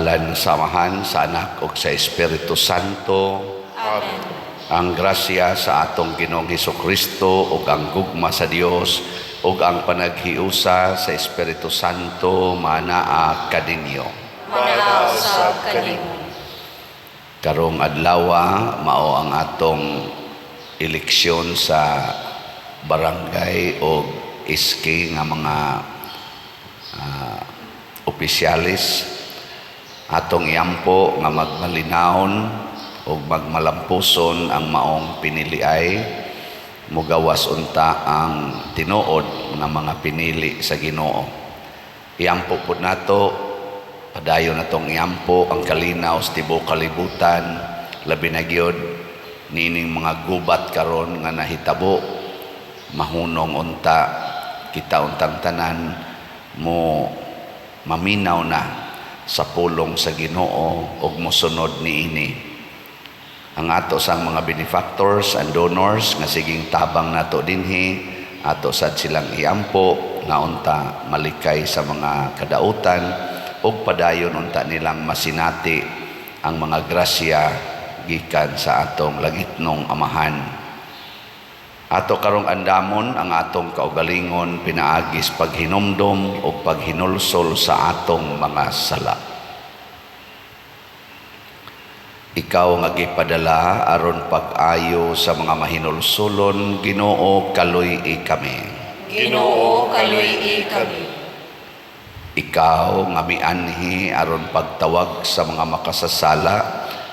ngalan sa Amahan, sa Anak ug sa Espiritu Santo. Amen. Ang grasya sa atong Ginoong Hesukristo ug ang gugma sa Dios ug ang panaghiusa sa Espiritu Santo manaa kaninyo. Manaaw sa kanimo. Karong adlaw mao ang atong eleksyon sa barangay o iski nga mga opisyalis. Atong iampo nga magmalinawon o magmalampuson ang maong piniliay, mugawas unta ang tinuod nga mga pinili sa Ginoo. Iampo po nato, padayon natong iampo ang kalinaw sa tibuok kalibutan, labi na gyud nining mga gubat karon nga nahitabo, mahunong unta kita untang tanan mo maminaw na sa pulong sa Ginoo ug mosunod niini. Ang ato sang mga benefactors and donors nga siging tabang nato dinhi, ato sad silang iampo nga unta malikay sa mga kadautan ug padayon unta nilang masinati ang mga grasya gikan sa atong langitnong Amahan. Ato karong andamon ang atong kaugalingon pinaagis paghinumdom o paghinulsol sa atong mga sala. Ikaw nga gipadala aron pag-ayo sa mga mahinulsulon, Ginoo kaluy-i kami. Ginoo kaluy-i kami. Ikaw nga mianhi aron pagtawag sa mga makasasala,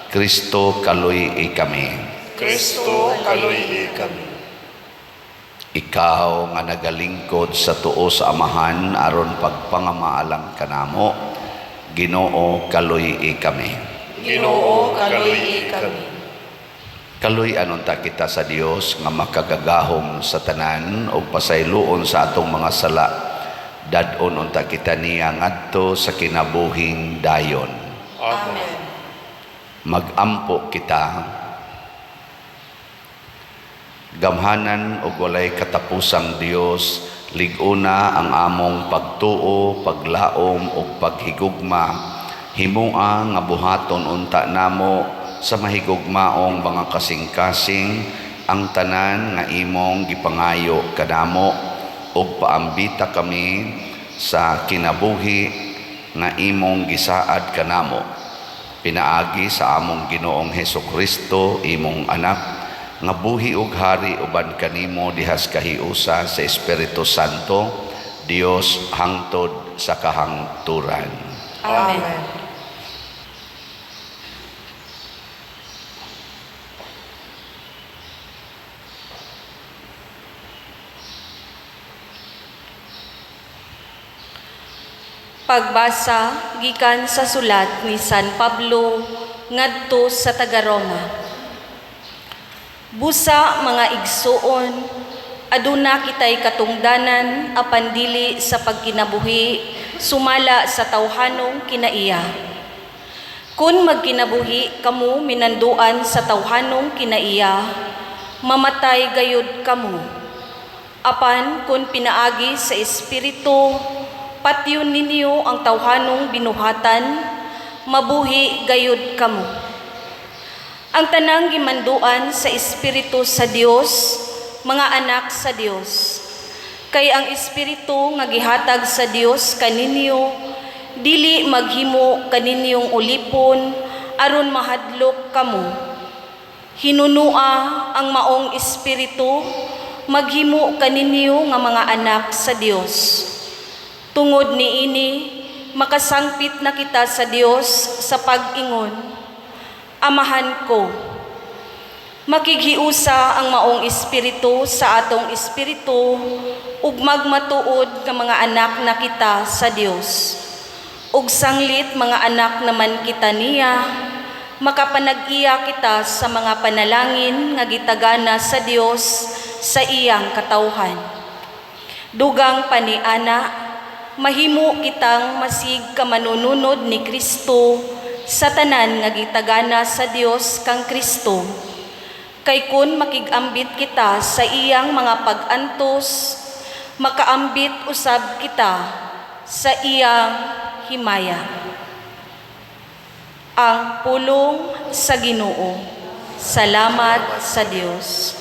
Kristo kaluy-i kami. Kristo kaluy-i kami. Ikaw nga nagalingkod sa tuo sa Amahan aron pagpangamaalang kanamo, Ginoo kaluy-i kami. Ginoo kaluy-i kami. Kaluy-an unta kita sa Dios nga makagagahom sa tanan o pasayloon sa atong mga sala. Dadon unta kita niya ngadto sa kinabuhing dayon. Amen. Magampo kita. Gamhanan og walay katapusang Dios, lig-una ang among pagtuo, paglaom ug paghigugma. Himua nga buhaton unta namo sa mahigugmaong mga kasing-kasing ang tanan nga imong gipangayo kanamo ug paambita kami sa kinabuhi nga imong gisaad kanamo. Pinaagi sa among Ginoong Hesukristo, imong anak, nga buhi ug hari uban kanimo dihas kahiusa sa Espiritu Santo, Dios hangtod sa kahangturan. Amen. Pagbasa gikan sa sulat ni San Pablo ngadto sa taga-Roma. Busa mga igsuon, aduna kitay katungdanan apan dili sa pagkinabuhi sumala sa tawhanong kinaiya. Kun magkinabuhi kamo minanduan sa tawhanong kinaiya, mamatay gayud kamo. Apan kun pinaagi sa Espiritu, patyon ninyo ang tawhanong binuhatan, mabuhi gayud kamo. Ang tanang gimanduan sa Espiritu sa Dios, mga anak sa Dios. Kay ang Espiritu nga gihatag sa Dios kaninyo, dili maghimo kaninyong ulipon aron mahadlok kamo. Hinunua ang maong Espiritu, maghimo kaninyo nga mga anak sa Dios. Tungod niini, makasangpit na kita sa Dios sa pag-ingon, Amahan ko. Makighiusa ang maong Espiritu sa atong espiritu ug magmatuod nga mga anak na kita sa Dios. Ug sanglit mga anak naman kita niya, makapanag-iya kita sa mga panalangin nga gitagana sa Dios sa iyang katawhan. Dugang paniana, mahimo kitang masig kamanununod ni Kristo sa tanan nga gitagana sa Dios kang Kristo. Kay kun makigambit kita sa iyang mga pag-antos, makaambit usab kita sa iyang himaya. ang pulong sa Ginoo. Salamat sa Dios.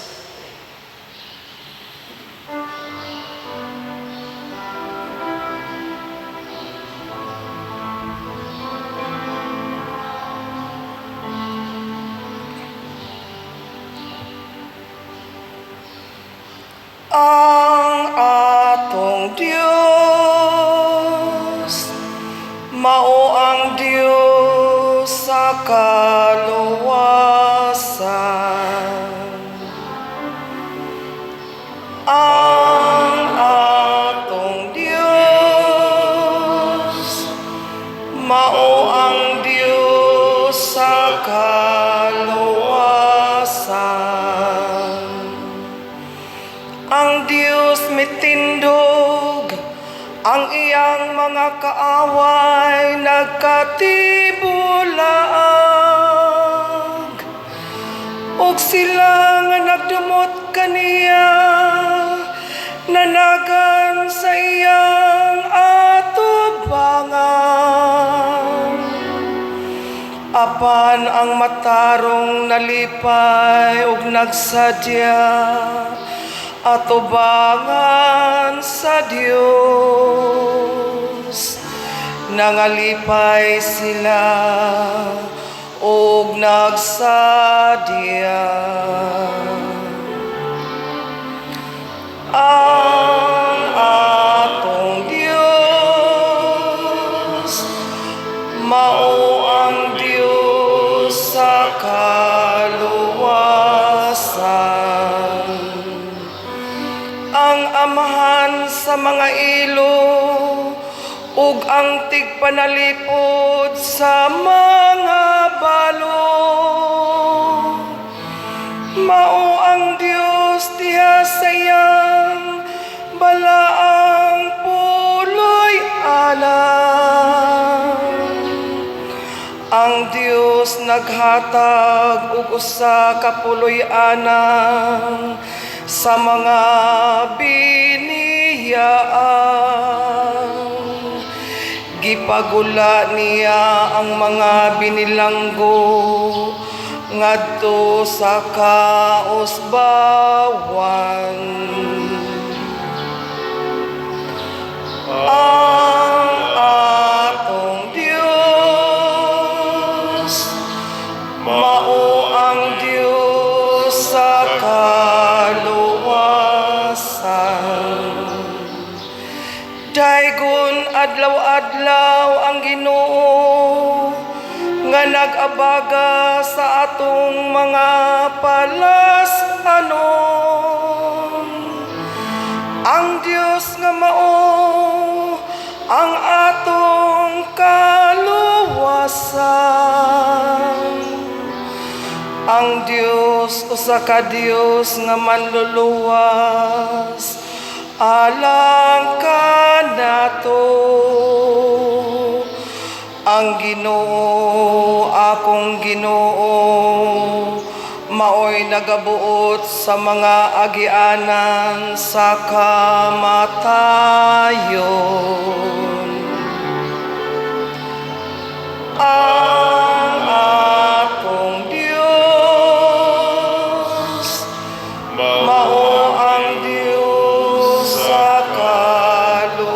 Ang atong Dios mao ang Dios sa kaluwasan. Ang atong Dios mao ang Dios sa kaluwasan. Ang Diyos mitindog, ang iyang mga kaaway nagkatibulaag, ug sila nga nagdumot kaniya, nanagan sa iyang atubangan. Apan ang matarong nalipay ug nagsadya, atubangan sa Dios, nangalipay sila ug nagsadya. Ang atong Dios mao ang Dios sa kaluwasan. Ang amahan sa mga ilo ug ang tigpanalipod sa mga balo, mao ang Dios diha sa iyang balaang puloy alam. Ang Dios naghatag og usa ka puloy-anan sa mga biniyaan. Gipagula niya ang mga binilanggo ngadto sa kausbawan. Ang atong Dios mao ang Dios sa daygon adlaw-adlaw ang Ginoo nga nag-abaga sa atong mga palas-anon. Ang Dios nga mao ang atong kaluwasan. Ang Dios usa ka Dios nga manluluwas alang kanato. Ang Ginoo, akong Ginoo, maoy nagabuot sa mga agianan sa kamatayon. Ang akong Diyos, mao ang Diyos sa kaluwasan.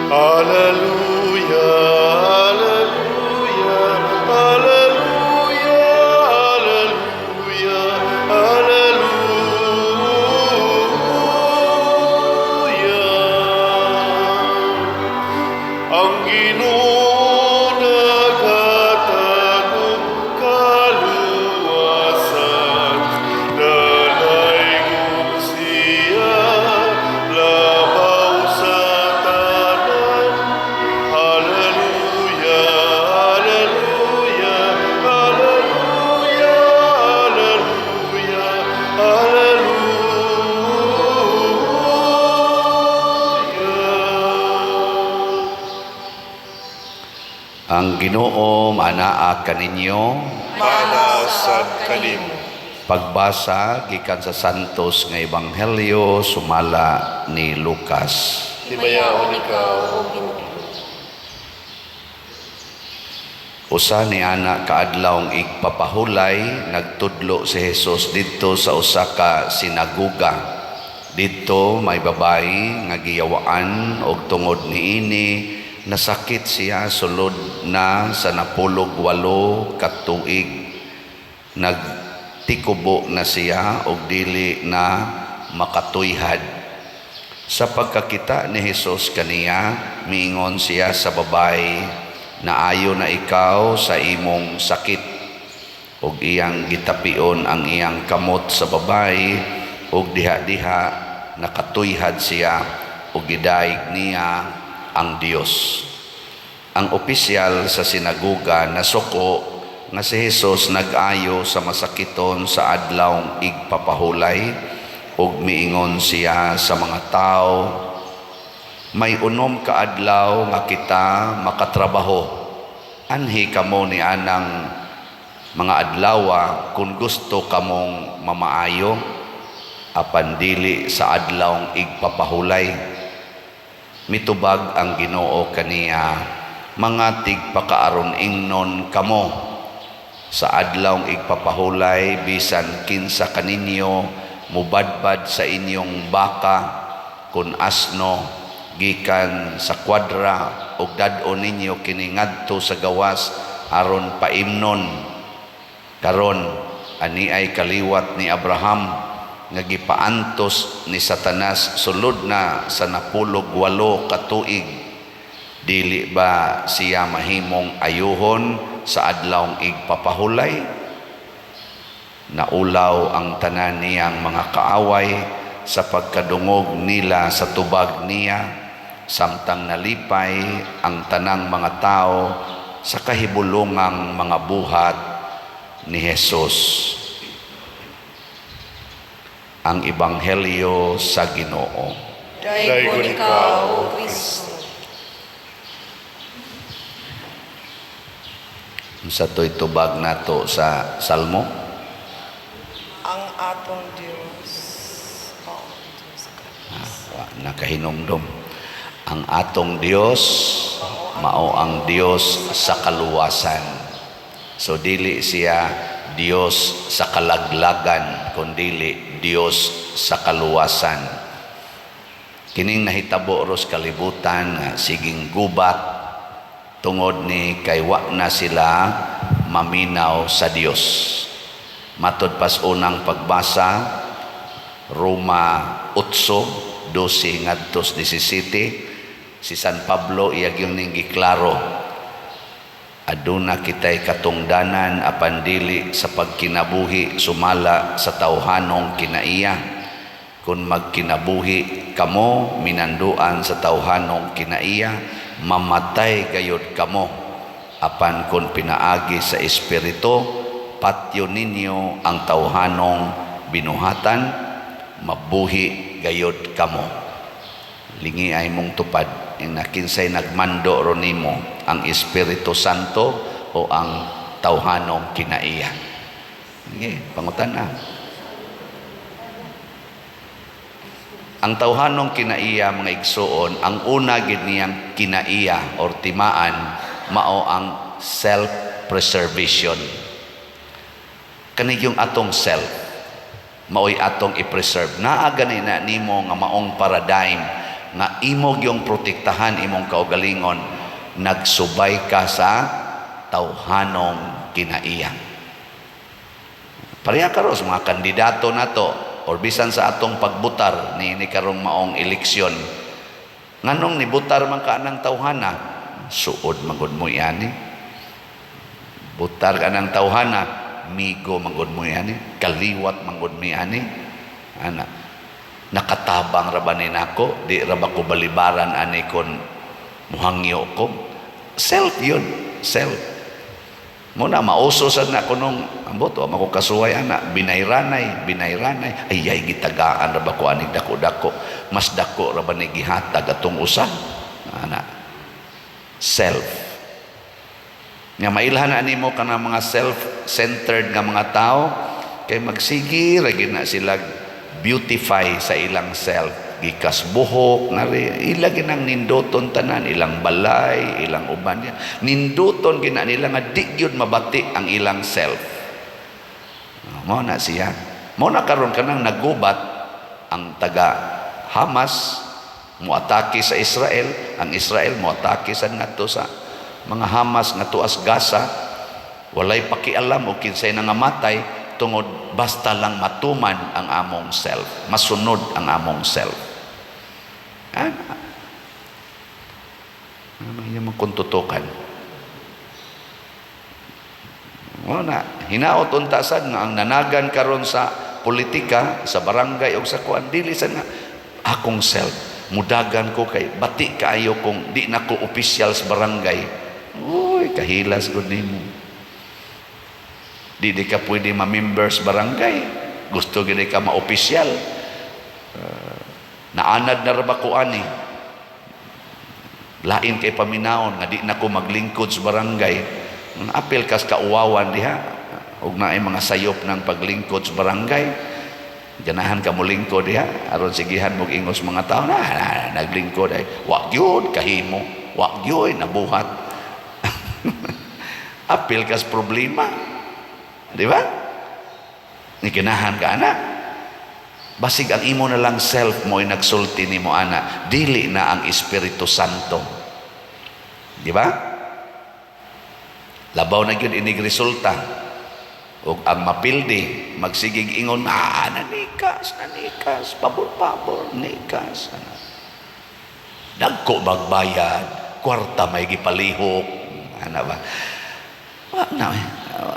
Hallelujah, hallelujah, hallelujah, hallelujah. Ang Ginoo naghatag og kaluwasan, nalaygog siya labaw sa tanan. Hallelujah, hallelujah, hallelujah, hallelujah, hallelujah. Ang Ginoo manaa kaninyo. Manasad kanimo. Pagbasa gikan sa santos nga ebanghelyo sumala ni Lucas. Himayaon ikaw, o Ginoo. Usa ni ana kaadlawng igpapahulay nagtudlo si Jesus didto sa usa ka sinagoga. Didto may babayi nga giyawaan og tungod niini nasakit siya sulod na sa 18 ka tuig. Nagtikubo na siya og dili na makatuyhad. Sa pagkakita ni Jesus kaniya, miingon siya sa babayi, "Naayo na ikaw sa imong sakit." Og iyang gitapion ang iyang kamot sa babayi, og diha-diha nakatuyhad siya, og gidaig niya ang Dios. Ang opisyal sa sinagoga nasuko nga si Jesus nag-ayo sa masakiton sa adlawng igpapahulay, og miingon siya sa mga tao, "May unom ka adlaw nga kita makatrabaho. Anhi kamo ni anang mga adlawa kung gusto kamong mamaayo, apan dili sa adlawng igpapahulay." Mitubag ang Ginoo kaniya, "Mga tigpakaaron ingnon kamo. Sa adlawng igpapahulay bisan kinsa kaninyo mubadbad sa inyong baka kun asno gikan sa kwadra ug dad-on ninyo kini ngadto sa gawas aron paimnon. Karon ani ay kaliwat ni Abraham nga gipaantos ni Satanas sulod na sa 18 ka tuig. Dili ba siya mahimong ayuhon sa adlawng igpapahulay?" Naulaw ang tanan niyang mga kaaway sa pagkadungog nila sa tubag niya, samtang nalipay ang tanang mga tao sa kahibulungang mga buhat ni Jesus. Ang Ebanghelyo sa Ginoo. Daigon ikaw, o Kristo. Sa to'y tubag nato sa Salmo. Ang atong Diyos. Nakahinumdum. Ang atong Dios mao ang Dios sa kaluwasan. So dili siya Dios sa kalaglagan, kundi Dios sa kaluwasan. Kining nahitabo ros kalibutan siging gubat tungod ni kay wa na sila maminaw sa Dios. Matod pas unang pagbasa, Roma 8:12 ngadto 17, si San Pablo iyag yung ning giklaro, "Aduna kitay katungdanan apan dili sa pagkinabuhi sumala sa tawhanong kinaiya. Kung magkinabuhi kamo minanduan sa tawhanong kinaiya, mamatay gayud kamo. Apan kung pinaagi sa espiritu, patyo ninyo ang tawhanong binuhatan, mabuhi gayud kamo." Lingi ay mong tupad, inakinsay nagmando ron nimo, ang Espiritu Santo o ang tawhanong kinaiya. Pangutan na. Ang tawhanong kinaiya, mga igsoon, ang una gid niyang kinaiya or timaan mao ang self-preservation. Kani yung atong self, mao'y atong i-preserve. Naa gani na nimo nga maong paradigm nga imog yung protektahan imong kaugalingon, nagsubay ka sa tawhanong kinaiya. Pareha karon sa mga kandidato nato or bisan sa atong pagbutar ni karong maong eleksyon. Nganong nibutar man ka ng tawhana, suod magud mo yani. Butar ka ng tawhana, migo magud mo yani, kaliwat magud mo yani. Ana, nakatabang ra ba ni nako, di ra ba ko balibaran ani kon muhangyo ko. Self yun, self. Muna mauso sad na kunong ambot wa mako kasuway ana, binayranay, ay gitagaan ra ba ko ani dako-dako, mas dako ra ba ni gihatag atong usa. Ana, self. Nga mailhan na nimo kana mga self-centered nga mga tao, kay magsigi ra gid na sila beautify sa ilang self, gikas buhok na ila ginang nindoton tanan, ilang balay, ilang uban yan, nindoton gina nila nga di gyud mabati ang ilang self. Mo na siya, mo na karon kanang nagubat ang taga Hamas muatake sa Israel, ang Israel muatake sa ngadto sa mga Hamas ngadto as Gaza, walay pakialam o kinsay nangamatay tungod basta lang matuman ang among self, masunod ang among self. Ano yung magkuntutukan? Na hinaot unta sad nga ang nanagan karon sa politika, sa barangay o sa kuan, dili sad nga akong self mudagan ko kay bati kaayo kung di na ko opisyal sa barangay. Uy, kahilas gud nimo. Di ka pwede ma-members barangay, gusto gid ka ma-opisyal. Naanad na ra ba ko ani? Lain kay paminaon nga di na ko maglingkod sa barangay. Apil kas kauwawan diha ug naay mga sayop ng paglingkod sa barangay. Ganahan ka mo lingkod diha aron sigihan mo ingos mga tao na naglingkod ay wa gyud kahimo, wa gyud nabuhat. Apil kas problema. Di ba? Ni ganahan ka ana. Basig ang imo na lang self mo ay nagsulti nimo ana, dili na ang Espiritu Santo. Di ba? Labaw na gyud inig resulta. Ug ang mapildi magsigig ingon, nanikas, pabor, nikas. Dagko magbayad, kwarta may gipalihok. Ano ba?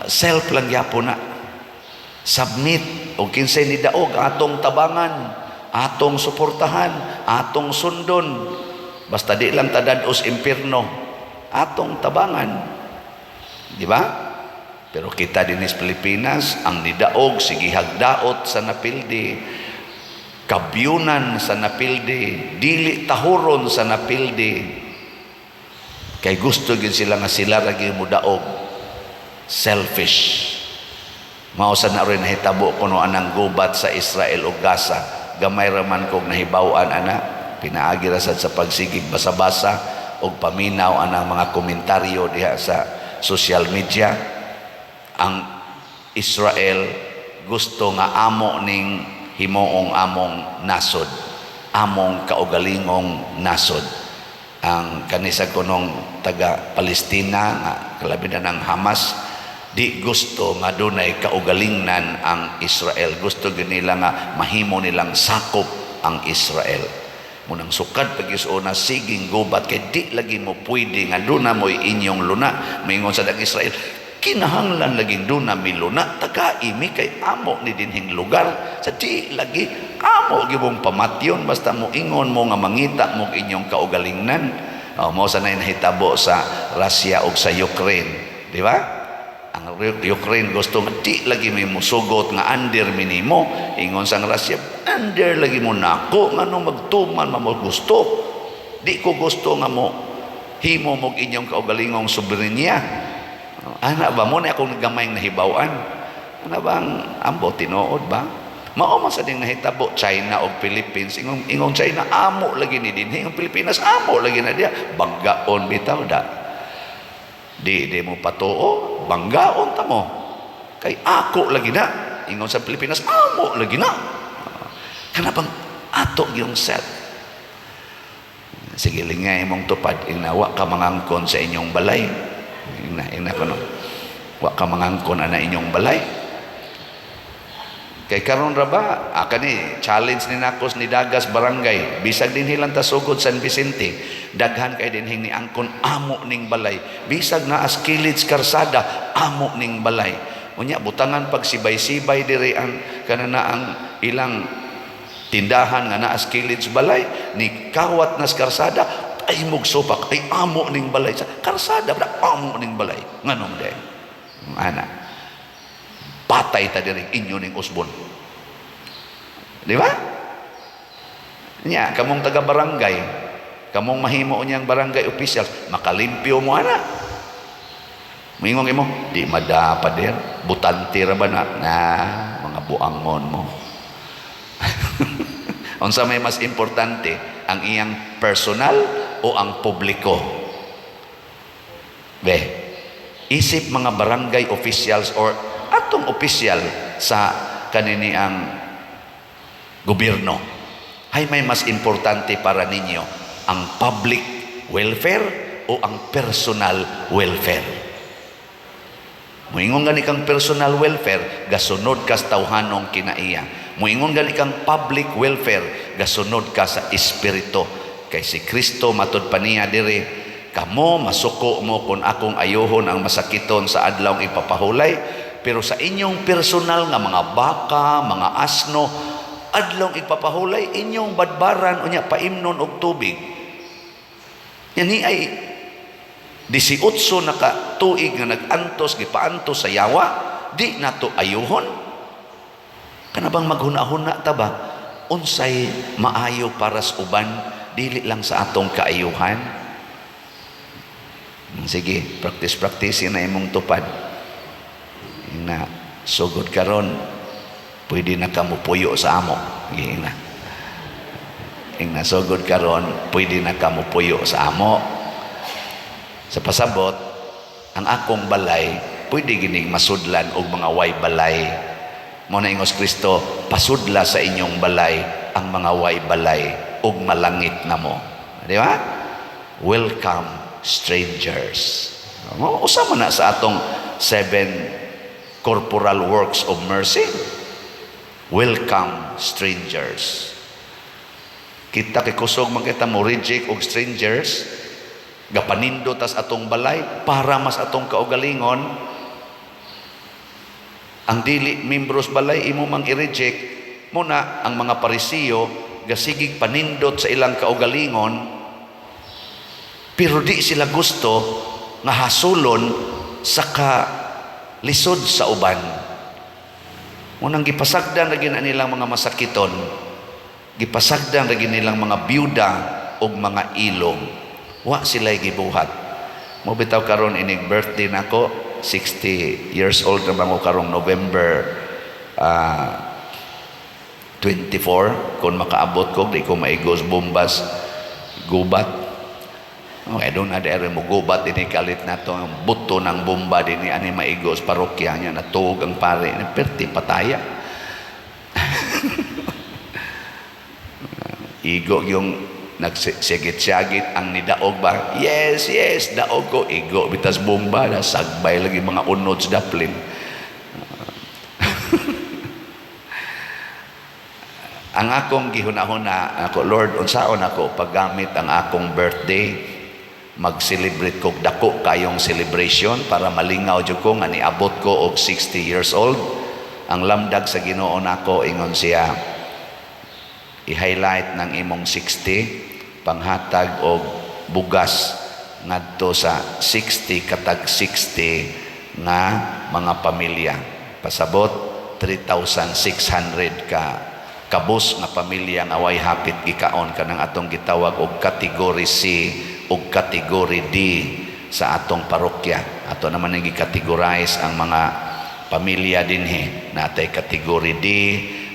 Self lang yapo na. Submit o kinsay ni daog atong tabangan, atong suportahan, atong sundon, basta di lang tadados impierno, atong tabangan, di ba? Pero kita din sa Pilipinas ang nidaog sige hagdaot sa napildi, kabyunan sa napildi, dili tahuron sa napildi, kay gusto gid sila nga sila ra gyud mudaog, selfish. Mausa na rin nahitabo kuno anang gubat sa Israel o Gaza, gamay raman kog nahibaw-an ana, pinaagi ra sad sa pagsigig basa-basa og paminaw anang mga komentaryo diha sa social media. Ang Israel gusto nga amo ning himuong among nasod, among kaugalingong nasod. Ang kanisa kunong taga Palestina nga kalabinan ng Hamas, di gusto nga dunay kaugalingnan ang Israel. Gusto nila nga mahimo nilang sakop ang Israel. Munang sukad pag-isuna siging gubat kay di lagi mo pwede nga duna mo inyong luna. Maingon sa Israel, kinahanglan laging duna mi luna, taga-imi kay amo ni dinhing lugar. Sa di lagi amo gibong pamatyon basta mo ingon mo nga mangita mo inyong kaugalingnan. Mo sa nahitabo sa Russia o sa Ukraine, di ba? Ang Ukraine gusto nga di lagi may musugot nga under minimo, ingon sang Russia, under lagi mo nako ngano magtuman mo gusto, di ko gusto nga mo himo mo inyong kaugalingong soberenya. Ana ba mo na akong gamay nahibaw-an, ana bang ambo tinuod ba? Mao man sa ding nahitabo China o Philippines, ingon China amo lagi ni dinhi, ang Pilipinas amo lagi na dia, banggaon bitaw da. Di mo patuo, banggaon ta mo. Kay ako lagi na, ingon sa Pilipinas amo lagi na. Kana bang ato yung set. Sige lingay imong tupad, inawa ka mangangkon sa inyong balay. Ina ko no. Wa ka mangangkon ana inyong balay. Kay karon ra ba kani challenge ni nakos ni Dagas barangay, bisag din hilang tasugod San Vicente, daghan kay dinhing ni angkon amo ning balay, bisag na as Kilid karsada amo ning balay. Unya butangan pag sibay-sibay diri ang kanana ang ilang tindahan nga naa sa Kilid balay, ni kawat nas karsada ay mugsopak ay amo ning balay sa karsada bra amo ning balay nganong day ana patay ta diri inyo ning usbon, di ba? Nya kamong taga barangay, kamong mahimo unyang barangay official, makalimpyo mo ana. Mingong imo di madapa der butante ra ba na buangon mo. Unsa may mas importante, ang iyang personal o ang publiko? Isip mga barangay officials or atong official sa kanini ang gobyerno. Hay may mas importante para ninyo, ang public welfare o ang personal welfare? Moingon gani kang personal welfare, gasunod ka sa tawhanong kinaiya. Moingon gani kang public welfare, gasunod ka sa espiritu. Kay si Kristo matud pa niya diri, kamo masuko mo kung akong ayohon ang masakiton sa adlawng ipapahulay, pero sa inyong personal nga mga baka, mga asno, adlawng ipapahulay, inyong badbaran unya paimnon og tubig. Yani ay 18 na ka tuig nga nag-antos, gipaantos sa yawa, di nato ayuhon. Kanabang maghuna-huna ta ba? Unsay maayo para sa uban, dili lang sa atong kaayuhan. Sige, practice na imong tupad. Na sugod karon, pwede na ka mupuyo sa amo. Ing sugod karon, pwede na ka mupuyo sa amo. Sa pasabot, ang akong balay, pwede gining masudlan og mga way balay. Muna ingos Kristo, pasudla sa inyong balay ang mga way balay og malangit na mo. Di ba? Welcome strangers. Usa man na sa atong 7 corporal works of mercy. Welcome strangers. Kita kay kusog man kita mo reject og strangers, gapanindo tas atong balay para mas atong kaugalingon. Ang dili membros balay imo mang i-reject muna ang mga Parisiyo gasigig panindot sa ilang kaugalingon, pero di sila gusto nga hasulon sa lisod sa uban. Munang gipasagdan lagi na nilang mga masakiton, gipasagdan lagi nilang mga byuda o mga ilong. Wa sila'y gibuhat. Mo bitaw karon inig birthday nako, 60 years old na ko karong November 24. Kung makaabot ko, di ko maigos bombas gubat. Okay, doon na dere mo gubat, ini kalit na to ang buto ng bomba din ni ani maigos parokya niya, natuog ang pare, perti pataya. Igo yung nagsigit-sigit ang nidaog ba? Yes, daog ko. Igo, bitas bomba, sagbay lagi mga unods daplin. Ang akong gihuna-huna, ako, Lord, unsaon ako paggamit ang akong birthday, mag-celebrate ko, dako kayong celebration para malingaw dyo ko, nga niabot ko og 60 years old. Ang lamdag sa Ginoo nako, ingon siya, i-highlight ng imong 60, panghatag og bugas ngadto sa 60 katag 60 nga mga pamilya. Pasabot 3,600 ka kabus nga pamilya nga way hapit gikaon kanang atong gitawag og category C ug category D sa atong parokya. Ato naman ang gi-categorize ang mga pamilya dinhi, natay category D,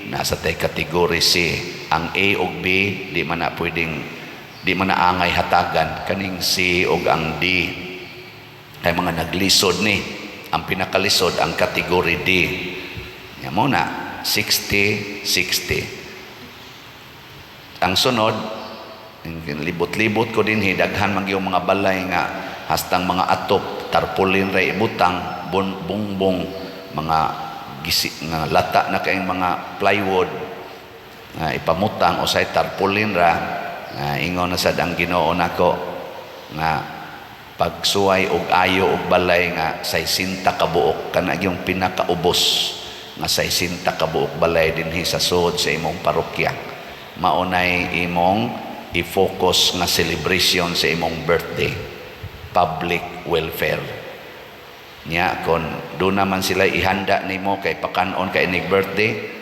nasa tay category C. Ang A ug B di man na angay hatagan, kaning C ug ang D kay mga naglisod ni. Ang pinakalisod ang category D. Nya mo na 60-60. Ang sunod, libot-libot ko din daghan man yung mga balay nga hastang mga atop, tarpaulin ray ibutang, bongbong, mga nga lata na kayong mga plywood ipamutang o say tarpaulin ra. Ingon na sad ang Ginoo nako nga pagsuway og ayo og balay nga 60 ka buok, kana yung pinakaubos nga 60 ka buok balay dinhi sa suod sa imong parokya. Maunay imong i-focus nga celebration sa imong birthday, public welfare nya. Kon doon naman sila ihanda nimo kay pakanon kay inig birthday,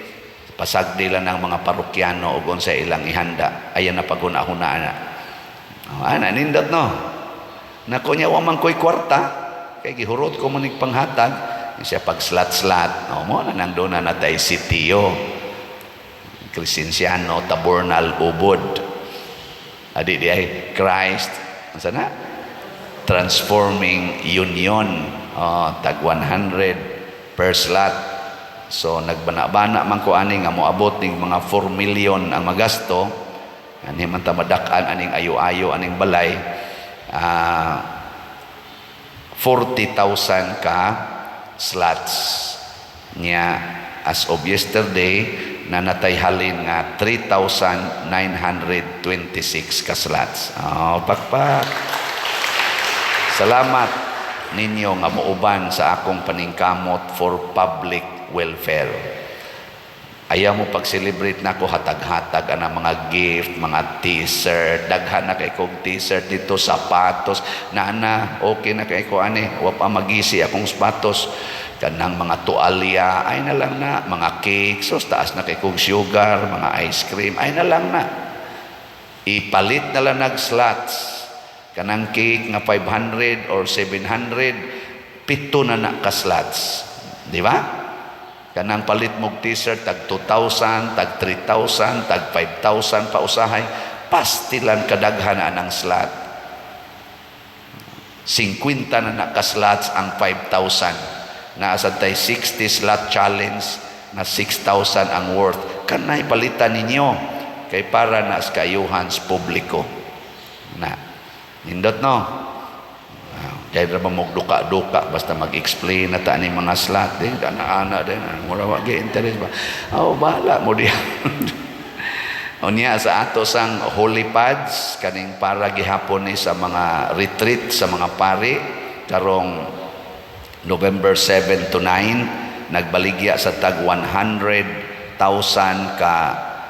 pasagdi lang ng mga parokyano o sa ilang ihanda, ayan na paghuna-hunaan na. Ana nindot no. Nako nya wa man koy kwarta kay gihurot ko manig panghatag, siya pagslat-slat. Mo na nang doon na natay sitiyo. Kristensiano, Tabornal, Ubod. Adi di ay Christ. Sana? Transforming Union. Tag 100 per slot. So nagbana-bana man ko ani nga moabot ning mga 4 million ang magasto. Ani man ta madakan aning ayo-ayo aning balay. 40,000 ka slots niya as of yesterday na natay halin nga 3,926 ka slots. Pakpak. Salamat ninyo nga muuban sa akong paningkamot for public welfare. Ayaw mo pag-celebrate na ko hatag-hatag ang mga gift, mga t-shirt, daghan na kay kong t-shirt dito, sapatos, na okay na kay ko ani, wa pa magisi akong sapatos, kanang mga tualya, ay na lang na, mga cakes, so taas na kay kong sugar, mga ice cream, ay na lang na. Ipalit na lang nag-slots, kanang cake nga 500 or 700, 7 na ka slots, di ba? Kanang palit mong t-shirt, tag 2,000, tag 3,000, tag 5,000 pa usahay, pastilan kadaghan ang slot. 50 na nakaslots ang 5,000. Naasad tayo 60 slot challenge na 6,000 ang worth. Kanay palitan ninyo kay para na sa kayuhan sa publiko. Na, nindot no? Dahil na magduka-duka basta mag-explain na tani mga slot din ana din mura wa gyud interest ba bahala mo diha. Unya sa ato sang holy pads kaning para gihapon ni sa mga retreat sa mga pari karong November 7 to 9 nagbaligya sa tag 100,000 ka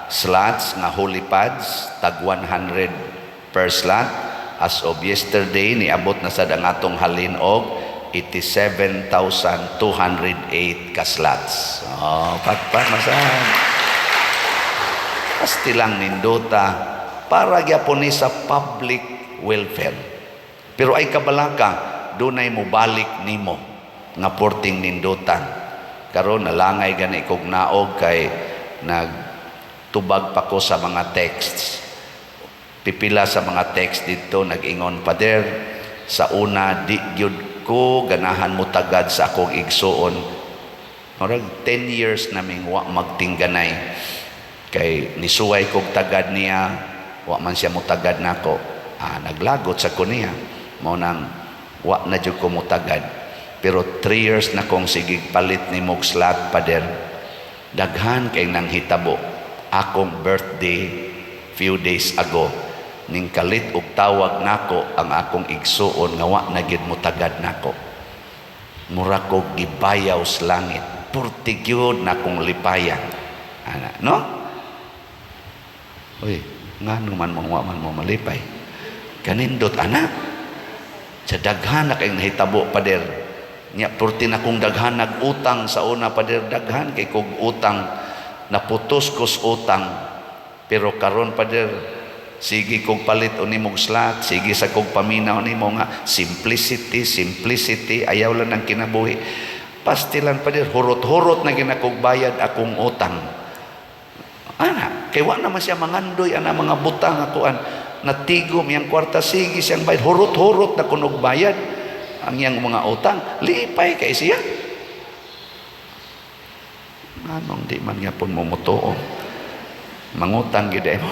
slots nga holy pads, tag 100 per slot. As of yesterday, niabot na sa dangatong halin og 87,208 ka slots. Pakpak masan. Pasti lang nindota para gyapon ni sa public welfare. Pero ay kabalaka, dunay mo balik nimo nga porting nindotan. Karon nalangay gani kog naog kay nagtubag pa ko sa mga texts. Pipila sa mga text dito nag-ingon, Pader, sa una di gyud ko ganahan mo tagad sa akong igsuon. Murag 10 years naming wa magtingganay. Kay nisuway kog tagad niya, wa man siya mo tagad nako. Naglagot sa ko niya. Mao nang wa na jud ko mo tagad. Pero 3 years na kong sigig palit ni mog slot, Pader. Daghan kay nang hitabo. Akong birthday few days ago. Ning kalit og tawag nako ang akong igsuon nga wa na gyud mo tagad nako. Mura ko gibayaw sa langit. Purtigyod na kong lipayan. Ana, no? Uy, ngano man mo wa man mo malipay. Kanindot ana. Sa daghan na kay nahitabo, Pader. Nya purti na kong daghan nag-utang sa una, Pader, daghan kay kog utang naputos ko sa utang. Pero karon, Pader, sige kong palit o nimong slot, sige sa kong paminaw nimo nga simplicity, ayaw lang ng kinabuhi. Pastilan pa din, hurot-hurot na ginakong bayad akong utang. Ana, kay wa naman siya mangandoy, ana mga butang akuan, natigom yang kwarta, sige siyang bayad, hurot-hurot na kunog bayad ang yang mga utang, lipay kay siya. Anong di man nga po mumutuo, mangutang gid mo.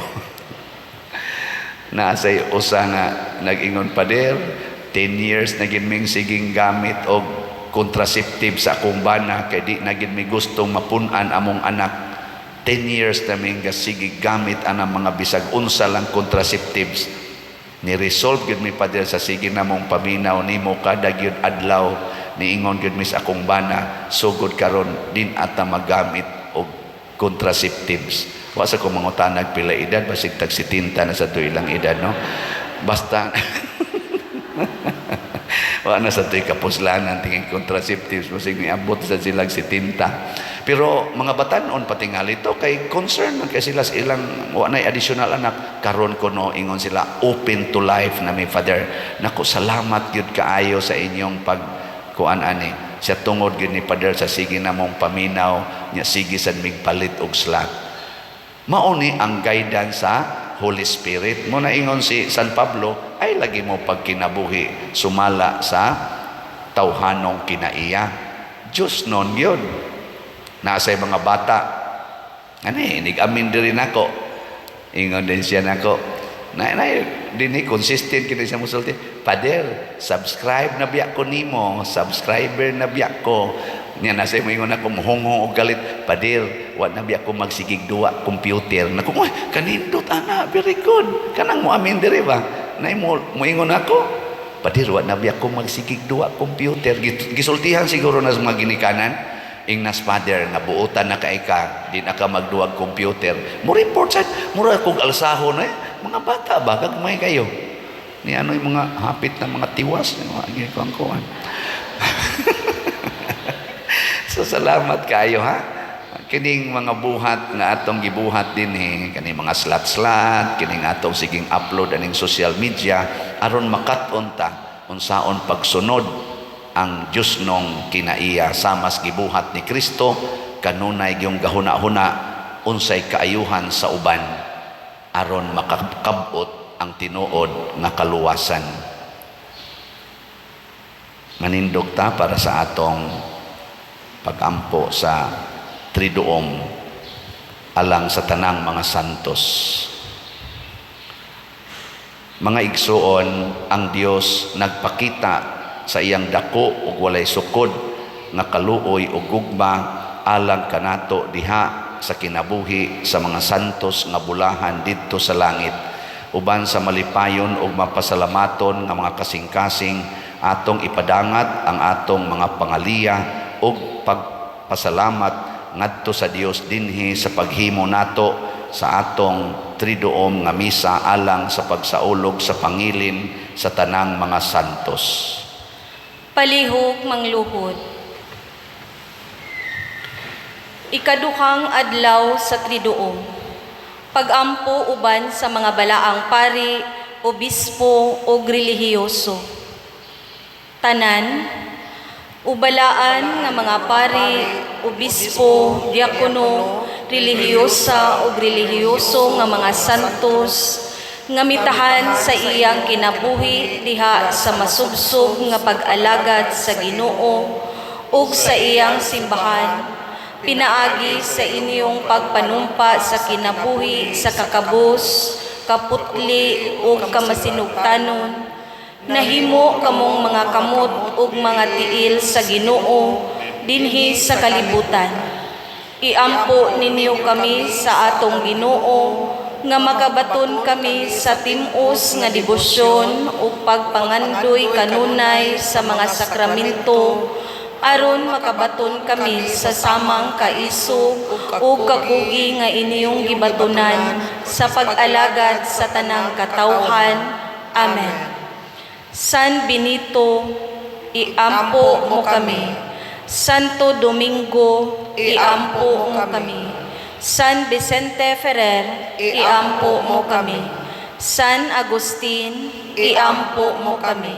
Na say usa nga nag-ingon, Pader, 10 years na gid siging gamit og contraceptive sa akong bana kay di na gid mi gustong mapun-an among anak. 10 years na ming sige gamit anang mga bisag unsa lang contraceptives. Ni resolve gid mi, Pader, sa sige namong paminaw nimo kada gyud adlaw niingon gid mi sa akong bana sugod karon din ata magamit og contraceptives. Wa sa kong mangutanag pila edad, basig tag 70 na sa ilang edad, no? Basta wa na sa tuy kapuslanan tingin contraceptives, basig niabot sa silang 70. Pero mga batanon patingali to kay concern man kay sila sa ilang wa nay additional anak. Karon ko no ingon sila open to life na mi, Father. Nako, salamat gyud kaayo sa inyong pag kuan ani. Siya tungod gyud ni Pader sa sige namong paminaw, nya sige sad migpalit og slot. Mao ni ang guidance sa Holy Spirit. Mo na ingon si San Pablo, ay lagi mo pagkinabuhi sumala sa tawhanong kinaiya. Diyos nun yun. Nasa mga bata, inigamin din ako. Ingon din siya nako. Dini consistent kini siya musulti. Pader, subscribe na biyak ko nimo, subscriber na biyak ko. Niya nasa mo ingon ako muhongo og galit. Pader, wa na biyak ko magsigig duwa computer. Nako, oy, kanindot ana, very good. Kanang mo amin diri ba? Nay mo ingon ako. Pader, wa na biyak ko magsigig duwa computer. Gisultihan siguro na sa mga ginikanan. Ingnas Father, nabuutan na ka, di na ka magduwag computer. Mo report sa, mura kong alsahon mga bata ba, kagmay kayo. Ni ano yung mga hapit na mga tiwas, mga kuwan. So salamat kayo ha. Kining mga buhat na atong gibuhat din kining mga slat-slat, kining atong siging upload aning social media, aron makaton ta unsaon pagsunod ang Diyos nung kinaiya sa mas gibuhat ni Kristo, kanunay yung gahuna-huna unsay kaayuhan sa uban aron makakabot ang tinuod nga kaluwasan. Manindog ta para sa atong pagampo sa Triduum alang sa tanang mga santos. Mga igsuon, ang Dios nagpakita sa iyang dako ug walay sukod nga kaluoy ug gugma alang kanato diha sa kinabuhi sa mga santos nga bulahan didto sa langit, uban sa malipayon ug mapasalamaton nga mga kasing-kasing atong ipadangat ang atong mga pangaliya ug pagpasalamat ngadto sa Dios dinhi sa paghimo nato sa atong Triduum nga misa alang sa pagsaulog sa pangilin sa tanang mga santos. Palihog mangluhod. Ikaduhang adlaw sa Triduum. Pagampo uban sa mga balaang pari, obispo o relihiyoso. Tanan, ubalaan nga mga pari, obispo, diakono, relihiyosa o relihiyoso nga mga santos, nga mitahan sa iyang kinabuhi diha sa masubsob nga pag-alagad sa Ginoo ug sa iyang simbahan, pinaagi sa inyong pagpanumpa sa kinabuhi sa kakabus, kaputli ug kamasinugtanon, nahimo kamong mga kamot ug mga tiil sa Ginoo dinhi sa kalibutan. Iampo ninyo kami sa atong Ginoo nga makabaton kami sa tim-os nga debosyon ug pagpangandoy kanunay sa mga sakramento aron makabaton kami sa samang kaisog ug kakugi nga inyong gibatunan sa pag-alagad sa tanang katawhan. Amen. San Benito, iampo mo kami. Santo Domingo, iampo mo kami. San Vicente Ferrer, iampo mo kami. San Agustin, iampo mo kami.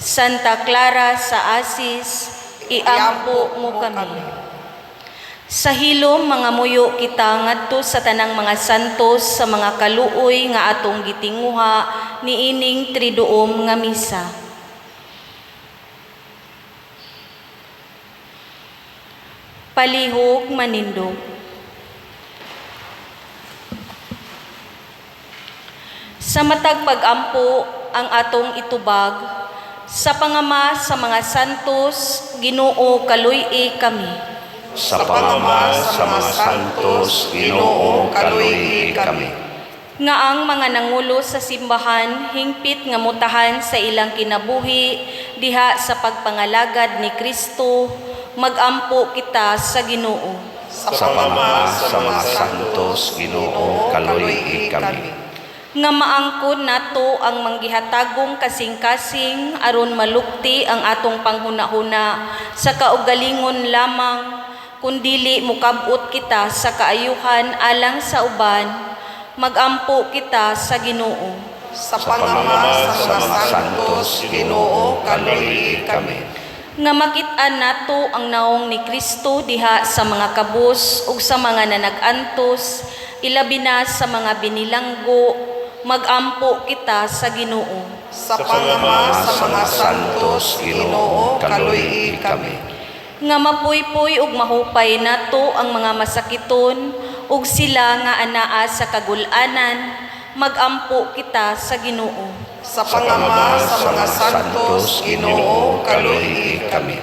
Santa Clara sa Asis, iampo mo kami. Sa hilom mga muyo kita ngadto sa tanang mga santos sa mga kaluoy nga atong gitinguha niining Triduum nga misa. Palihog manindog. Sa matag pagampo ang atong itubag, sa pangama sa mga santos, Ginoo kaluy-i kami. Sa pangama sa mga santos, Ginoo kaluy-i kami. Nga ang mga nangulo sa simbahan, hingpit nga mutahan sa ilang kinabuhi, diha sa pagpangalagad ni Kristo, magampo kita sa Ginoo. Sa pangama sa mga santos, Ginoo kaluy-i kami. Nga maangkon nato ang manggihatagong kasing-kasing aron malukti ang atong panghuna-huna sa kaugalingon lamang, kundili mukabot kita sa kaayuhan alang sa uban, magampo kita sa Ginoo. Sa pangama sa mga santos, Ginoo kaluy-i kami. nga makit-an nato ang naong ni Kristo diha sa mga kabus ug sa mga nanag-antos, ilabi na sa mga binilanggo, magampo kita sa Ginoo. Sa pangama sa mga santos, Ginoo, kaluy kami. Nga mapuypoy ug mahupay nato ang mga masakiton ug sila nga anaa sa kagul-anan, magampo kita sa Ginoo. Sa pangama sa mga santos, Ginoo, kaluy kami.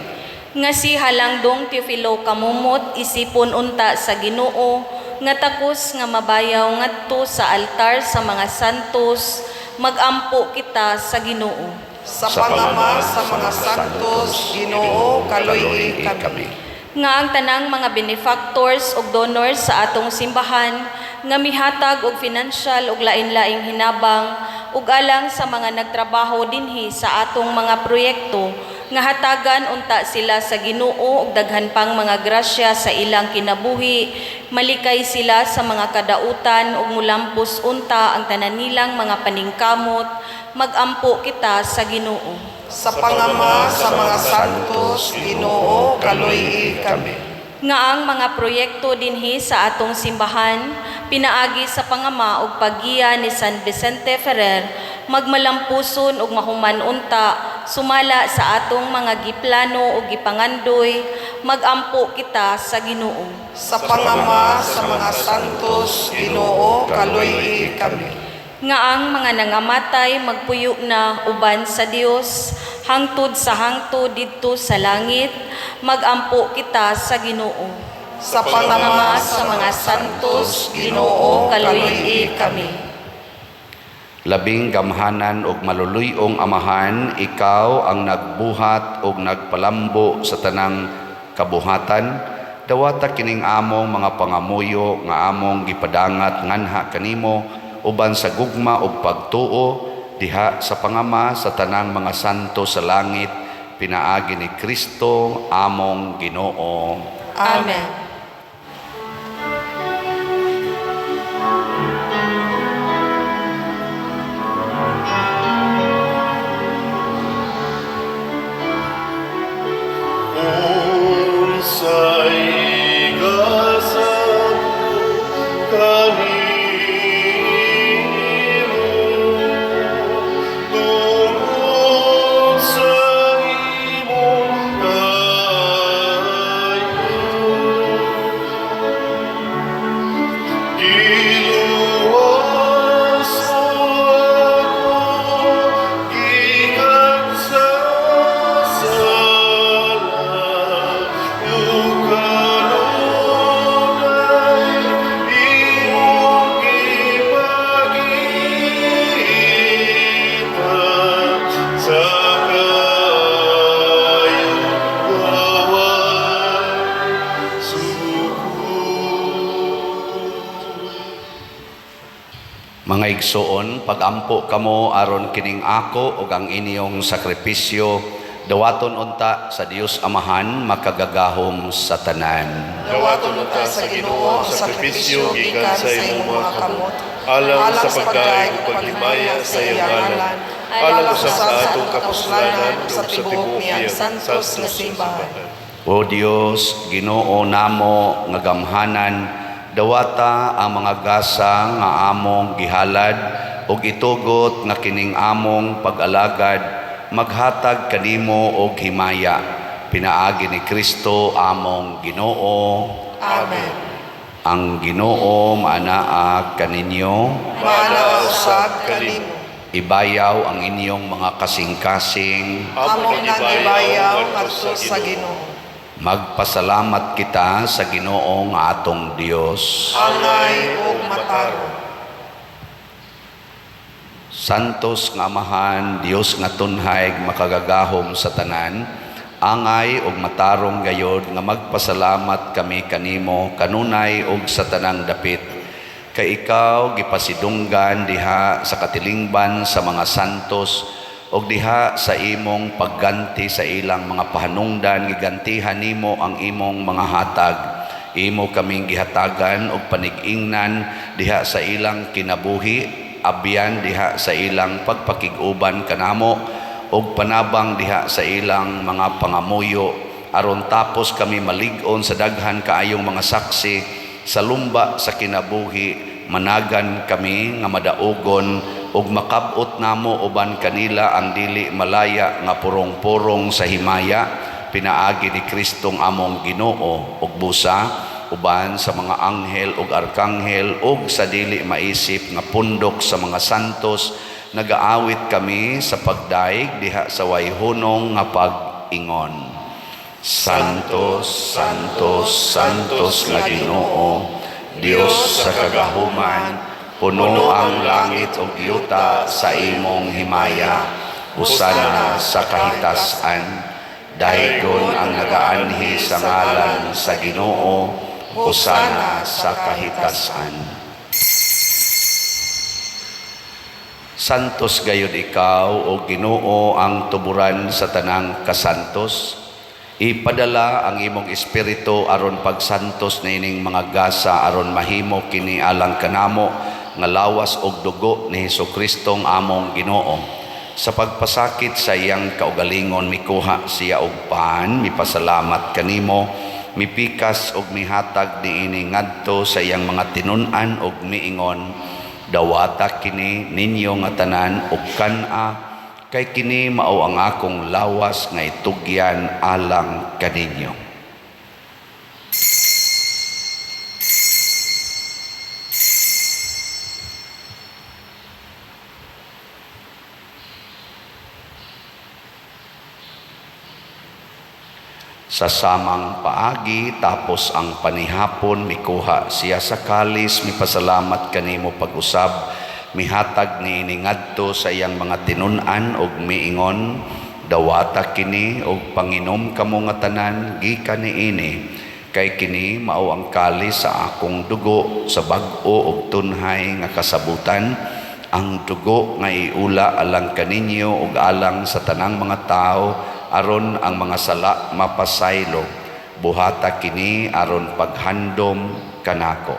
Nga si Halangdong Teofilo kamumot isipon unta sa Ginoo, nga takos nga mabayaw ngadto sa altar sa mga santos, magampo kita sa Ginoo. Sa pangama sa mga santos, Ginoo, kaluy kami. Nga ang tanang mga benefactors ug donors sa atong simbahan nga mihatag og financial ug lain-laing hinabang ug alang sa mga nagtrabaho dinhi sa atong mga proyekto nga hatagan unta sila sa Ginoo ug daghan pang mga grasya sa ilang kinabuhi, malikay sila sa mga kadautan ug mulampos unta ang tanan nilang mga paningkamot, magampo kita sa Ginoo. Sa pangama sa mga santos, Ginoo, kaluy kami. Nga ang mga proyekto dinhi sa atong simbahan pinaagi sa pangama ug paggiya ni San Vicente Ferrer, magmalampuson ug mahuman unta sumala sa atong mga giplano ug gipangandoy, magampo kita sa Ginoo. Sa pangama sa mga santos, Ginoo, kaluy kami. Nga ang mga nangamatay magpuyo na uban sa Dios, hangtod sa hangtod didto sa langit, magampo kita sa Ginoo. Sa pangama sa mga santos, Ginoo, kaluy kami. Labing gamhanan ug maluluyong Amahan, ikaw ang nagbuhat ug nagpalambo sa tanang kabuhatan. Dawata kining among mga pangamuyo nga among gipadangat nganha kanimo uban sa gugma ug pagtuo diha sa pangama sa tanang mga santo sa langit, pinaagi ni Kristo among Ginoo. Amen. Unsay kasamo kanimo tungod sa imong kayo. Giluwas mo ako gikan sa sala. Mga igsoon, pagampo kamo aron kining ako ug ang inyong sakripisyo dawaton unta sa Dios Amahan makagagahom sa tanan. Dawaton unta sa Ginoo ang sakripisyo gikan sa imong mga kamot, alang sa pagdaig ug paghimaya sa iyang ngalan, alang sa atong kapuslanan ug sa tibuok niyang santos nga simbahan. O Dios, Ginoo namo nga gamhanan, dawata ang mga gasa nga among gihalad ug itugot nga kining among pag-alagad maghatag kanimo og himaya, pinaagi ni Kristo among Ginoo. Amen. Ang Ginoo maanaa kaninyo, Maana usab kanimo. ibayaw ang inyong mga kasing-kasing, Among nang ibayaw ngadto sa Ginoo. magpasalamat kita sa Ginoo nga atong Dios. Angay ug matarong. Santos nga Amahan, Dios nga tunhay makagagahom sa tanan, angay ug matarong gayod nga magpasalamat kami kanimo kanunay ug sa tanang dapit. Kay ikaw gipasidunggan diha sa katilingban sa mga santos ug diha sa imong pagganti sa ilang mga pahanungdan, gigantihan nimo ang imong mga hatag. Imo kaming gihatagan og panig-ingnan diha sa ilang kinabuhi, abyan diha sa ilang pagpakig-uban kanamo og panabang diha sa ilang mga pangamuyo aron tapos kami malig-on sa daghan kaayong mga saksi sa lumba sa kinabuhi. Managan kami nga madaugon ug makab-ot namo uban kanila ang dili malaya nga purong-purong sa himaya pinaagi ni Kristong among Ginoo ug busa uban sa mga anghel ug arkanghel ug sa dili maisip nga pundok sa mga santos. Nagaawit kami sa pagdaig diha sa wayhunong nga pag-ingon. Santos, Santos, Santos nga Ginoo, Dios sa kagahuman, puno ang langit ug yuta sa imong himaya. Husana sa kahitasan, daygon ang nagaanhi sa ngalan sa Ginoo. Husana sa kahitasan. Santos gayud ikaw o Ginoo ang tuburan sa tanang kasantos. Ipadala ang imong espiritu aron pagsantos na ining mga gasa aron mahimo kini alang kanamo nga lawas og dugo ni Hesukristo among Ginoo. Sa pagpasakit sa iyang kaugalingon mikuha siya og pan, mipasalamat kanimo, mipikas og mihatag niini ngadto sa iyang mga tinun-an og miingon, dawata kini ninyo nga tanan ug kana kay kini mao ang akong lawas nga itugyan alang kaninyo. Sa samang paagi tapos ang panihapon mikuha siya sa kalis, mipasalamat kanimo pag-usab, mihatag niini ngadto sa iyang mga tinun-an og miingon, dawata kini og panginom kamo nga tanan gikan niini kay kini mao ang kalis sa akong dugo sa bag-o og tunhay nga kasabutan, ang dugo nga iula alang kaninyo ug alang sa tanang mga tao aron ang mga sala mapasaylo. Buhata kini aron paghandom kanako.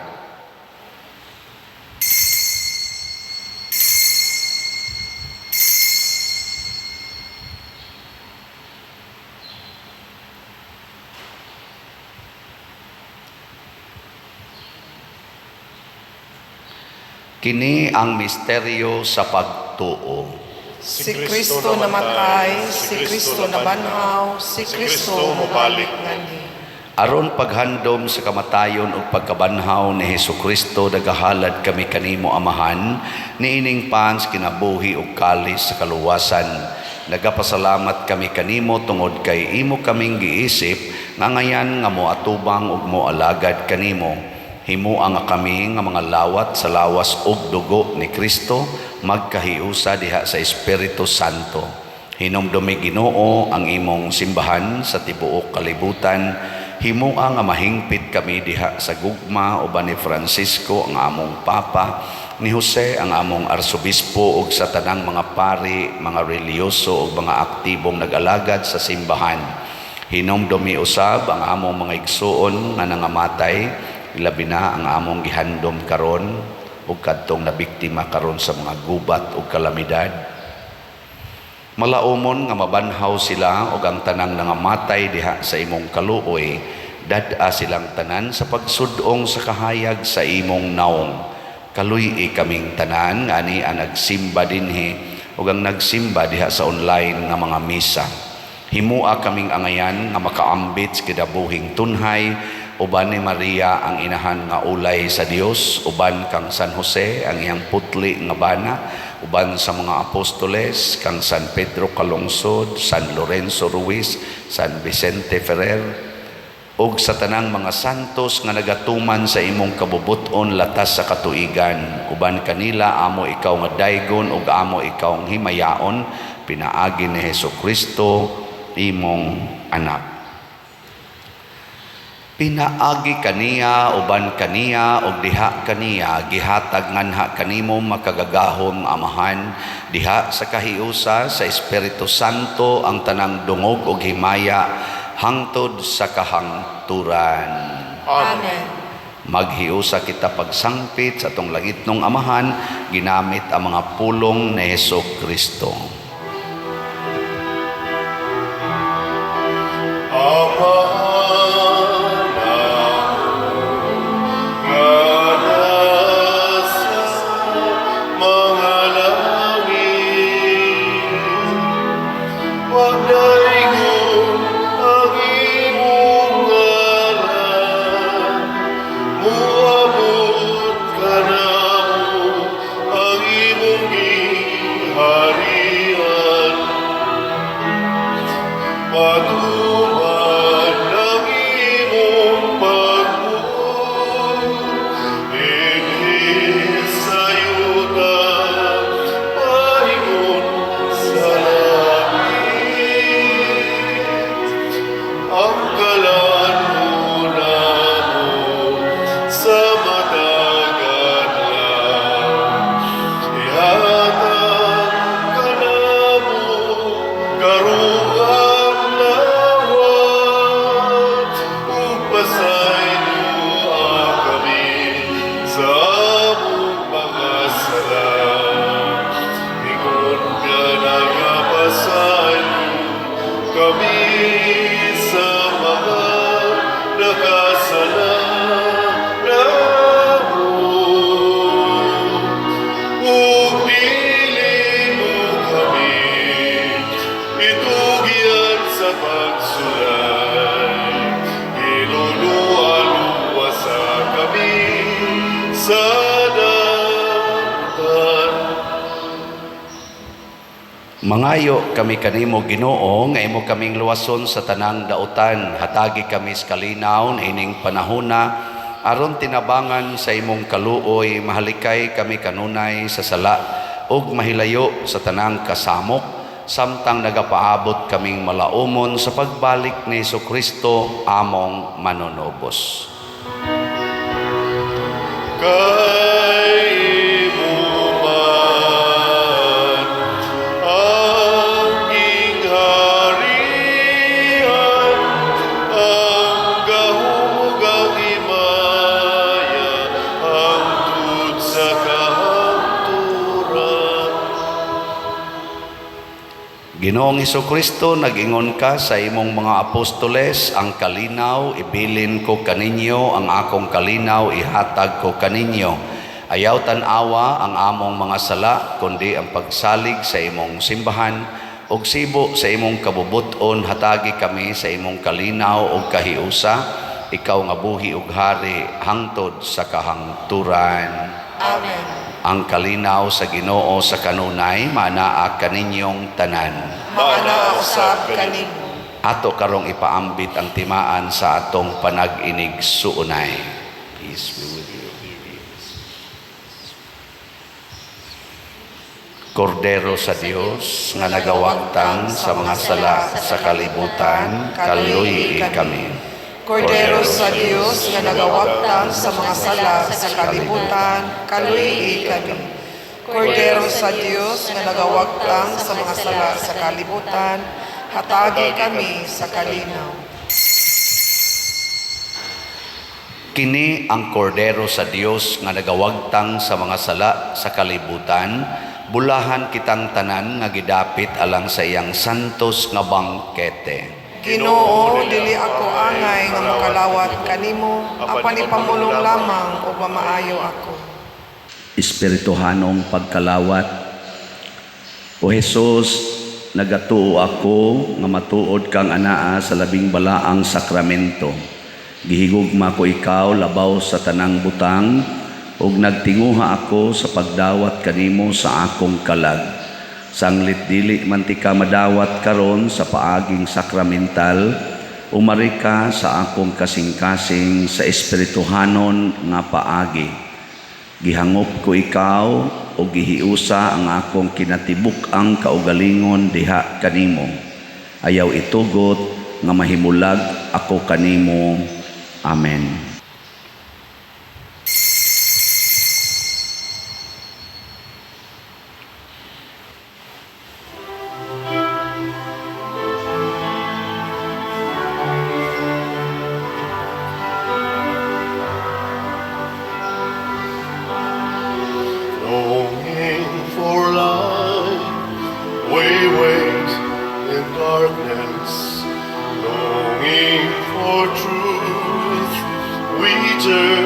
Kini ang misteryo sa pagtuo. Si Kristo namatay, si Kristo nabanhaw, si Kristo mubalik ngani. Aron paghandom sa kamatayon ug pagkabanhaw ni Hesukristo nagahalad kami kanimo Amahan niining pans kinabuhi ug kalis sa kaluwasan. Nagapasalamat kami kanimo tungod kay imo kaming giisip nga ngayan nga moatubang ug moalagad kanimo. Himuang nga kami nga mga lawat sa lawas ug dugo ni Kristo magkahiusa diha sa Espiritu Santo. Hinumdumi Ginoo ang imong simbahan sa tibuok kalibutan. Himuang nga mahingpit kami diha sa gugma uban ni Francisco ang among Papa, ni Jose ang among Arsobispo ug sa tanang mga pari, mga reliyoso ug mga aktibong nag-alagad sa simbahan. Hinumdumi usab ang among mga igsuon nga nangamatay, labi na ang among gihandom karon ug kadtong nabiktima karon sa mga gubat ug kalamidad. Malaumon nga mabanhaw sila ug ang tanang nangamatay diha sa imong kaluoy, dad-a silang tanan sa pagsudong sa kahayag sa imong naong. Kaluy kaming tanan nga ani ang nagsimba dinhi ug ang nagsimba diha sa online nga mga misa. Himua kaming angayan nga makaambit sa kidabuhing tunhay, uban ni Maria ang inahan nga ulay sa Dios, uban kang San Jose ang iyang putli nga bana, uban sa mga apostoles kang San Pedro Calungsod, San Lorenzo Ruiz, San Vicente Ferrer, ug sa tanang mga santos nga nagatuman sa imong kabubuton latas sa katuigan. Uban kanila amo ikaw nga daygon ug amo ikaw ang himayaon, pinaagi ni Hesukristo imong anak. Pinaagi kaniya uban kaniya ug diha kaniya gihatag nganha kanimo makagagahom Amahan diha sa kahiusa sa Espiritu Santo ang tanang dungog ug himaya hangtod sa kahangturan. Amen. Maghiusa kita pagsangpit sa atong langitnong Amahan ginamit ang mga pulong ni Hesukristo. sa dapan. Mangayo kami kanimo Ginoo nga imo kaming luwason sa tanang dautan, hatagi kami sa kalinaw ining panahona aron tinabangan sa imong kaluoy, mahalikay kami kanunay sa sala ug mahilayo sa tanang kasamok, samtang nagapaabot kaming malaumon sa pagbalik ni Jesucristo among manunubos. Kay imo man ang gingharian, ang gahugang himaya, hangtod sa kahangturan. Ginoong Jesucristo, nag-ingon ka sa imong mga apostoles, ang kalinaw ibilin ko kaninyo, ang akong kalinaw ihatag ko kaninyo. Ayaw tan-awa ang among mga sala, kundi ang pagsalig sa imong simbahan, ug sibo sa imong kabubuton, hatagi kami sa imong kalinaw ug kahiusa, ikaw nga buhi ug hari hangtod sa kahangturan. Amen. Ang kalinaw sa Ginoo sa kanunay, manaa kaninyong tanan. Maana usab kanimo. Ato karong ipaambit ang timaan sa atong panag-inig suunay. Peace be with you. Kordero sa Dios nga nagawagtang sa mga sala sa kalibutan, kaluyi kami. Kordero sa Dios nga nagawagtang sa mga sala sa kalibutan, kaluyi kami. Kordero sa Dios nga nagawagtang sa mga sala sa kalibutan, hatagi kami sa kalinaw. Kini ang kordero sa Dios nga nagawagtang sa mga sala sa kalibutan, bulahan kitang tanan nga gidapit alang sa iyang santos nga bangkete. Ginoo, dili ako angay nga makalawat kanimo, apan ipamulong lamang ug mamaayo ako. Espirituhanong pagkalawat. O Jesus, nagatuo ako nga matuod kang anaa sa labing balaang sakramento. Gihigugma ko ikaw labaw sa tanang butang, ug nagtinguha ako sa pagdawat kanimo sa akong kalag. Sanglit dili man ti ka madawat karon sa paaging sakramental, umari ka sa akong kasing-kasing sa espirituhanon nga paagi. Gihangop ko ikaw o gihiusa ang akong kinatibuk ang kaugalingon diha kanimo. Ayaw itugot nga mahimulag ako kanimo. Amen. Longing for light, we wait in darkness. Longing for truth, we turn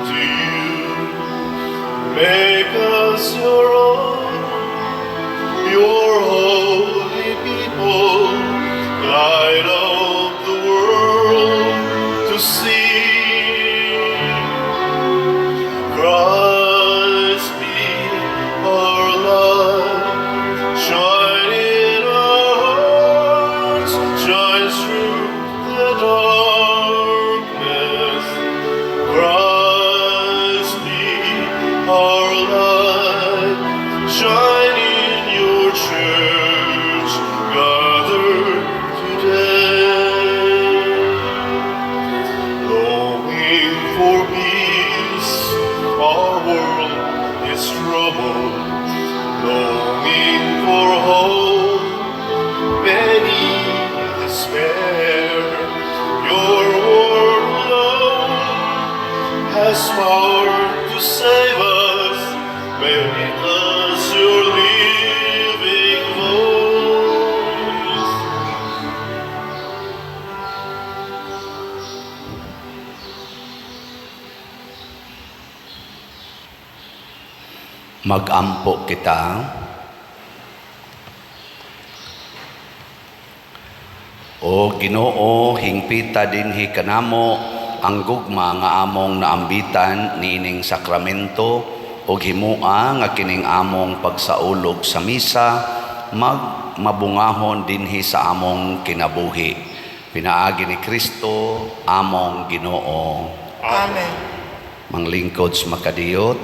to you. Make us your own, your holy people, light of the world to see. Christ be our light, shine in our hearts, shine through the darkness. Christ be our light, shine in your church, gathered today. Longing for peace, our world is troubled. Longing for hope, many despair. Your word alone has power to save us. Make us your living voice. Mag-ampo kita. O Ginoo, hingpita dinhi kanamo ang gugma nga among naambitan niining sakramento ug himua nga kining among pagsaulog sa misa mabungahon dinhi sa among kinabuhi. Pinaagi ni Kristo among Ginoo. Amen. Manglingkod sa makadiyot.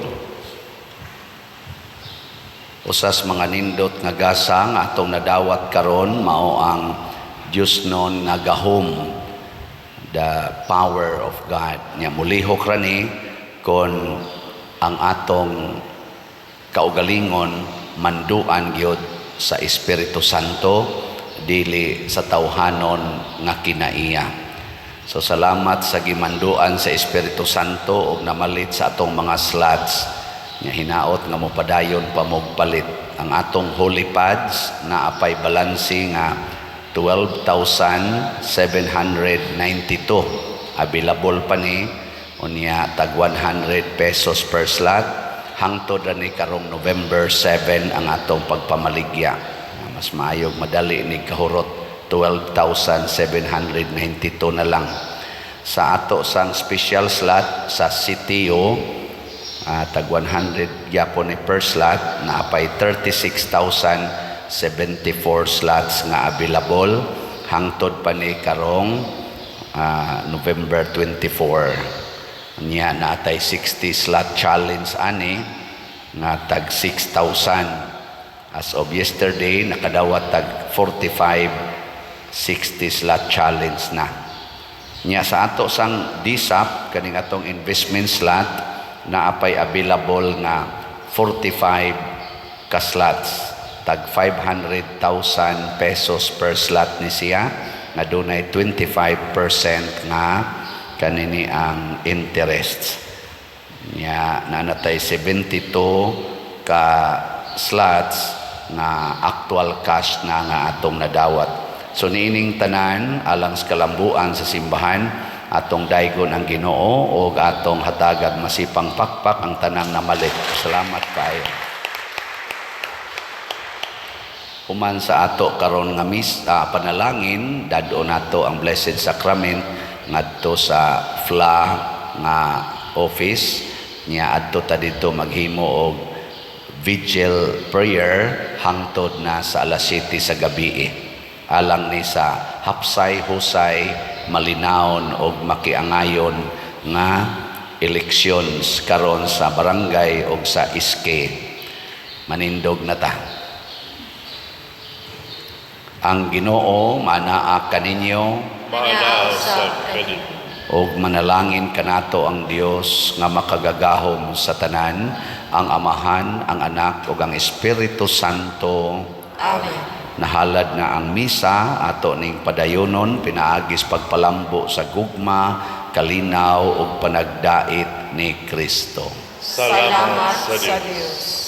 Usas mga nindot nga gasa nga atong nadawat karon mao ang Dios non nagahom, the power of God. Nya mulihok rani kon ang atong kaugalingon manduan gyud sa Espiritu Santo dili sa tawhanon nga kinaiya. So salamat sa gimanduan sa Espiritu Santo ug namalit sa atong mga slots nga hinaot nga mopadayon pa mogpalit ang atong holy pads na apay balansi nga 12,792 available pa ni unya tag 100 pesos per slot hangtod ni karong November 7 ang atong pagpamaligya. Mas maayog madali ni kahurot 12,792 na lang. Sa ato sang special slot sa CTO tag 100 gyapon ni per slot na apay 36,074 slots nga available hangtod pa ni karong November 24. Niya natay 60 slot challenge ani nga tag 6,000. As of yesterday nakadawat tag 45 60 slot challenge na. Niya sa ato sang DSAP kaning atong investment slot na apay available nga 45 ka slots tag 500,000 pesos per slot ni siya nga dunay 25% nga kanini ang interest. Nya nanatay 72 ka slots na actual cash na nga atong nadawat. So niining tanan alang sa kalambuan sa simbahan atong daygon ang Ginoo o atong hatagag masipang pakpak ang tanang namalit. Salamat kayo. Human sa ato karon nga panalangin dadto nato ang Blessed Sacrament ngadto sa FLA nga office nya adto ta dito maghimo og vigil prayer hangtod na sa alas 7 sa gabi. Alang ni sa hapsay husay malinawon og makiangayon nga elections karon sa barangay og sa iske. Manindog na ta. Ang Ginoo manaa kaninyo Manaasab kani. og manalangin kanato ang Dios nga makagagahom sa tanan, ang Amahan, ang Anak ug ang Espiritu Santo. Amen. Nahalad na ang misa ato ning padayonon pinaagis pagpalambo sa gugma, kalinaw ug panagdait ni Kristo. Salamat sa Dios. Diyos.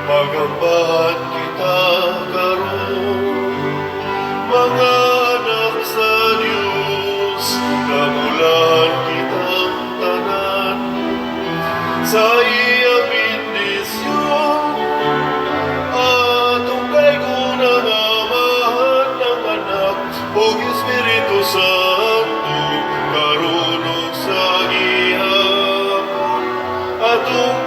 Pagambahan kita karon, mga anak sa Diyos, namulan kitang tanan, sa iyang bendisyon, atong daygon ang Amahan ng Anak, o Espiritu Santo, karon ug sa gihapon, atong